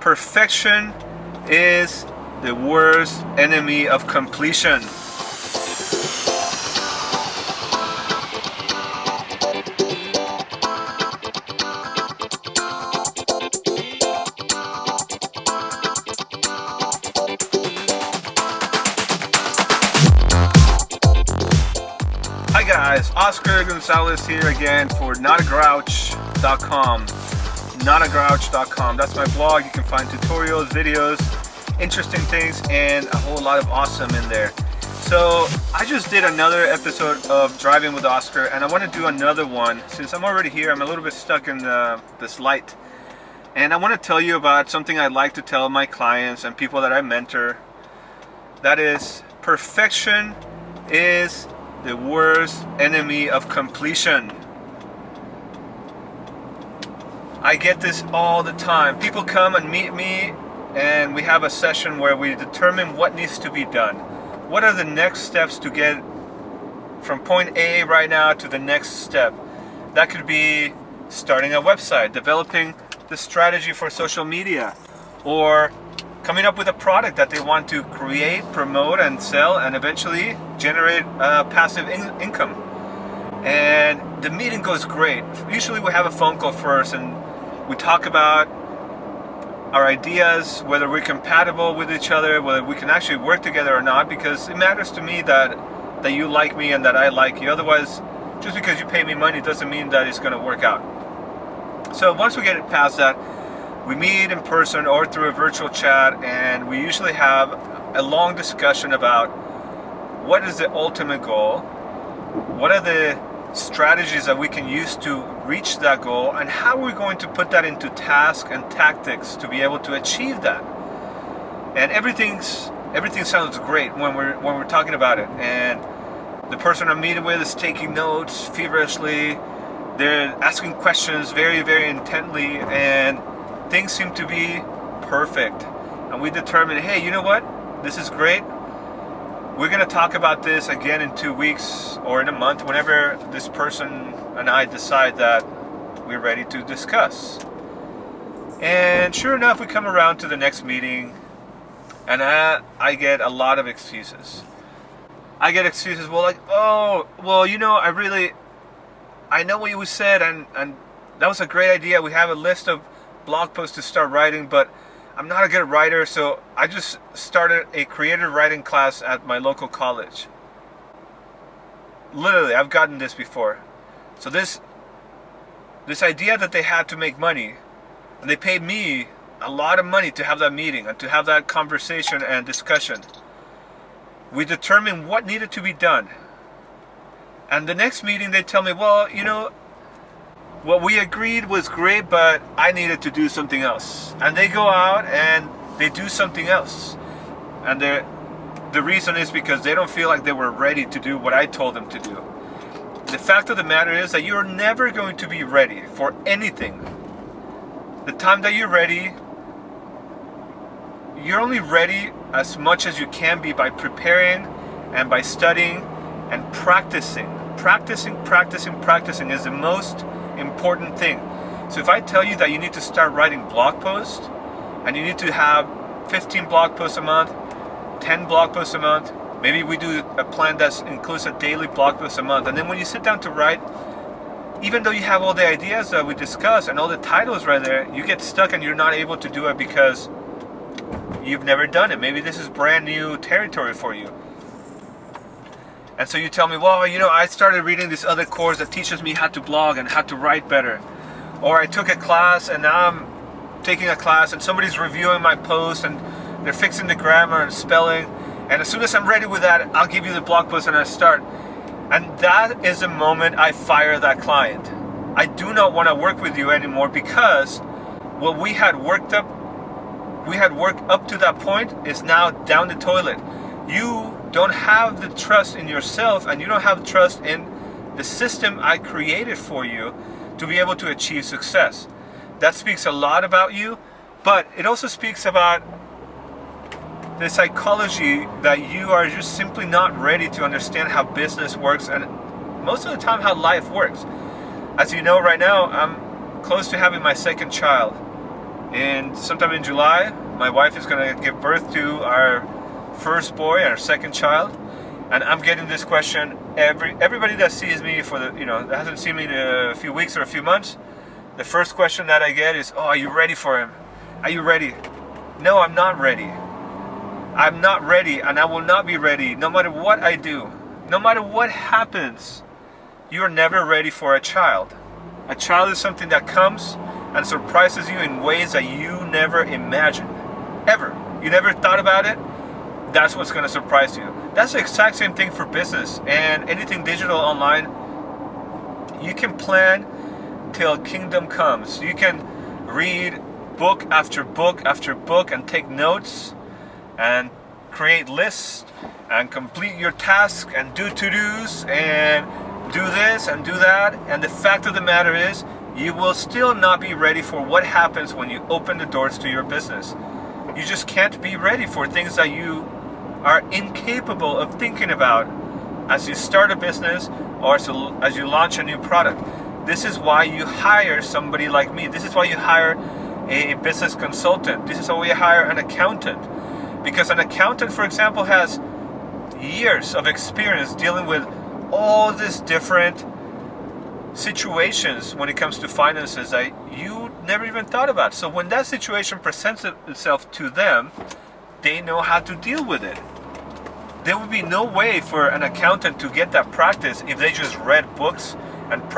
Perfection is the worst enemy of completion. Hi guys, Oscar Gonzalez here again for notagrouch.com. notagrouch.com. That's my blog. You can find tutorials, videos, interesting things, and a whole lot of awesome in there. So I just did another episode of Driving with Oscar, and I want to do another one. Since I'm already here, I'm a little bit stuck in this light. And I want to tell you about something I like to tell my clients and people that I mentor. That is, perfection is the worst enemy of completion. I get this all the time. People come and meet me and we have a session where we determine what needs to be done. What are the next steps to get from point A right now to the next step? That could be starting a website, developing the strategy for social media, or coming up with a product that they want to create, promote, and sell, and eventually generate passive income. And the meeting goes great. Usually we have a phone call first and we talk about our ideas, whether we're compatible with each other, whether we can actually work together or not, because it matters to me that you like me and that I like you. Otherwise, just because you pay me money doesn't mean that it's going to work out. So once we get it past that, we meet in person or through a virtual chat, and we usually have a long discussion about what is the ultimate goal, what are the strategies that we can use to reach that goal, and how are we going to put that into tasks and tactics to be able to achieve that. And everything sounds great when we're talking about it, and the person I'm meeting with is taking notes feverishly. They're asking questions very, very intently, and things seem to be perfect. And we determine, hey, you know what? This is great. We're going to talk about this again in 2 weeks or in a month, whenever this person and I decide that we're ready to discuss. And sure enough, we come around to the next meeting, and I get a lot of excuses. I get excuses, well, like, oh, well, you know, I know what you said, and that was a great idea. We have a list of blog posts to start writing, but I'm not a good writer, so I just started a creative writing class at my local college. Literally, I've gotten this before. So this idea that they had to make money, and they paid me a lot of money to have that meeting and to have that conversation and discussion. We determined what needed to be done. And the next meeting they tell me, well, you know, what we agreed was great, but I needed to do something else. And they go out and they do something else. And the reason is because they don't feel like they were ready to do what I told them to do. The fact of the matter is that you're never going to be ready for anything. The time that you're ready, you're only ready as much as you can be by preparing and by studying and practicing. Practicing is the most important thing. So if I tell you that you need to start writing blog posts, and you need to have 15 blog posts a month, 10 blog posts a month, maybe we do a plan that includes a daily blog post a month, and then when you sit down to write, even though you have all the ideas that we discussed and all the titles right there, you get stuck and you're not able to do it because you've never done it. Maybe this is brand new territory for you. And so you tell me, well, you know, I started reading this other course that teaches me how to blog and how to write better. Or I took a class and now I'm taking a class and somebody's reviewing my post and they're fixing the grammar and spelling. And as soon as I'm ready with that, I'll give you the blog post and I start. And that is the moment I fire that client. I do not want to work with you anymore because what we had worked up to that point is now down the toilet. You don't have the trust in yourself, and you don't have trust in the system I created for you to be able to achieve success. That speaks a lot about you, but it also speaks about the psychology that you are just simply not ready to understand how business works, and most of the time how life works. As you know, right now I'm close to having my second child, And sometime in July, my wife is going to give birth to our first boy, our second child. And I'm getting this question, everybody that sees me that hasn't seen me in a few weeks or a few months, the first question that I get is, oh, are you ready for him? Are you ready? No, I'm not ready. I'm not ready, and I will not be ready no matter what I do. No matter what happens, you are never ready for a child. A child is something that comes and surprises you in ways that you never imagined. Ever. You never thought about it? That's what's going to surprise you. That's the exact same thing for business and anything digital online. You can plan till kingdom comes. You can read book after book after book and take notes and create lists and complete your tasks and do to-dos and do this and do that. And the fact of the matter is, you will still not be ready for what happens when you open the doors to your business. You just can't be ready for things that you are incapable of thinking about as you start a business or as you launch a new product. This is why you hire somebody like me. This is why you hire a business consultant. This is why you hire an accountant. Because an accountant, for example, has years of experience dealing with all these different situations when it comes to finances that you never even thought about. So when that situation presents itself to them, they know how to deal with it. There would be no way for an accountant to get that practice if they just read books and if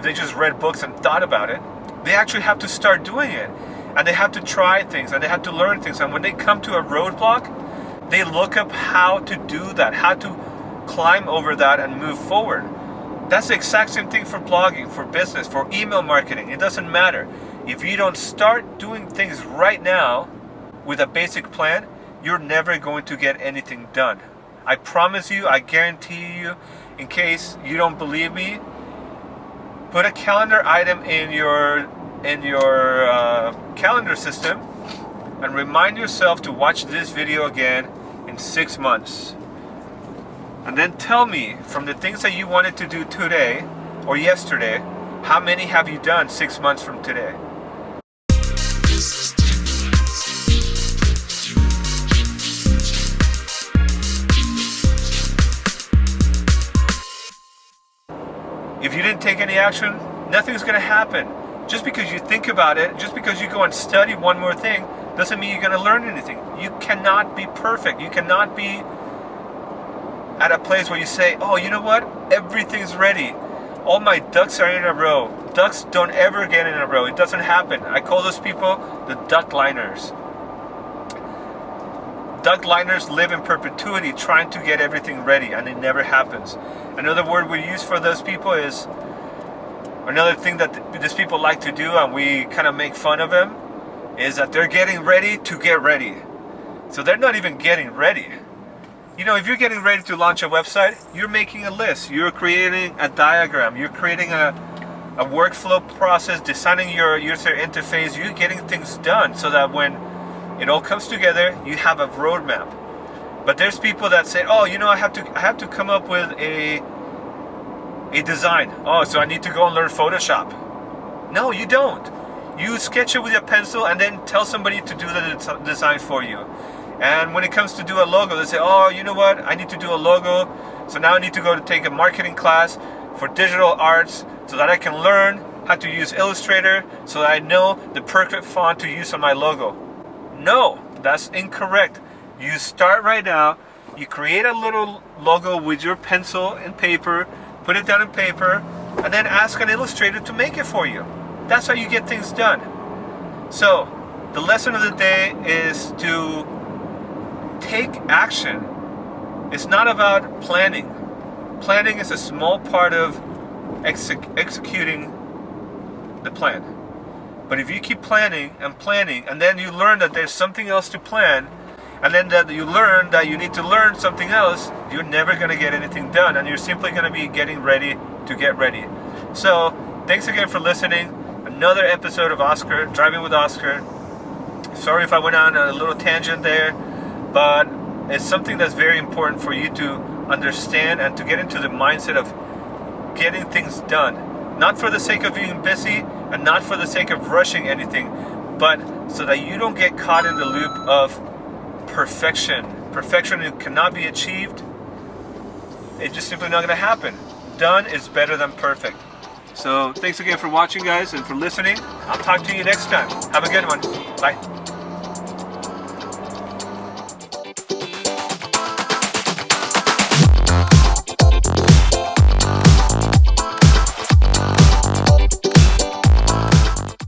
they just read books and thought about it. They actually have to start doing it. And they have to try things and they have to learn things. And when they come to a roadblock, they look up how to do that, how to climb over that and move forward. That's the exact same thing for blogging, for business, for email marketing. It doesn't matter. If you don't start doing things right now with a basic plan, you're never going to get anything done. I promise you, I guarantee you, in case you don't believe me, put a calendar item in your calendar system and remind yourself to watch this video again in 6 months. And then tell me, from the things that you wanted to do today or yesterday, how many have you done 6 months from today? If you didn't take any action, nothing's going to happen. Just because you think about it, just because you go and study one more thing, doesn't mean you're going to learn anything. You cannot be perfect. You cannot be at a place where you say, oh, you know what? Everything's ready. All my ducks are in a row. Ducks don't ever get in a row. It doesn't happen. I call those people the duck liners. Duck liners live in perpetuity trying to get everything ready, and it never happens. Another word we use for those people is, another thing that these people like to do, and we kind of make fun of them, is that they're getting ready to get ready. So they're not even getting ready. You know, if you're getting ready to launch a website, you're making a list, you're creating a diagram, you're creating a workflow process, designing your user interface, you're getting things done so that when it all comes together, you have a roadmap. But there's people that say, oh, you know, I have to come up with a design. Oh, so I need to go and learn Photoshop. No, you don't. You sketch it with a pencil and then tell somebody to do the design for you. And when it comes to do a logo, they say, oh, you know what? I need to do a logo. So now I need to go to take a marketing class for digital arts so that I can learn how to use Illustrator so that I know the perfect font to use on my logo. No, that's incorrect. You start right now. You create a little logo with your pencil and paper, put it down in paper, and then ask an illustrator to make it for you. That's how you get things done. So, the lesson of the day is to take action. It's not about planning. Planning is a small part of executing the plan. But if you keep planning, and then you learn that there's something else to plan, and then that you learn that you need to learn something else, you're never going to get anything done, and you're simply going to be getting ready to get ready. So, thanks again for listening. Another episode of Oscar, Driving with Oscar. Sorry if I went on a little tangent there, but it's something that's very important for you to understand and to get into the mindset of getting things done. Not for the sake of being busy, and not for the sake of rushing anything, but so that you don't get caught in the loop of perfection. Perfection cannot be achieved. It's just simply not going to happen. Done is better than perfect. So thanks again for watching, guys, and for listening. I'll talk to you next time. Have a good one. Bye.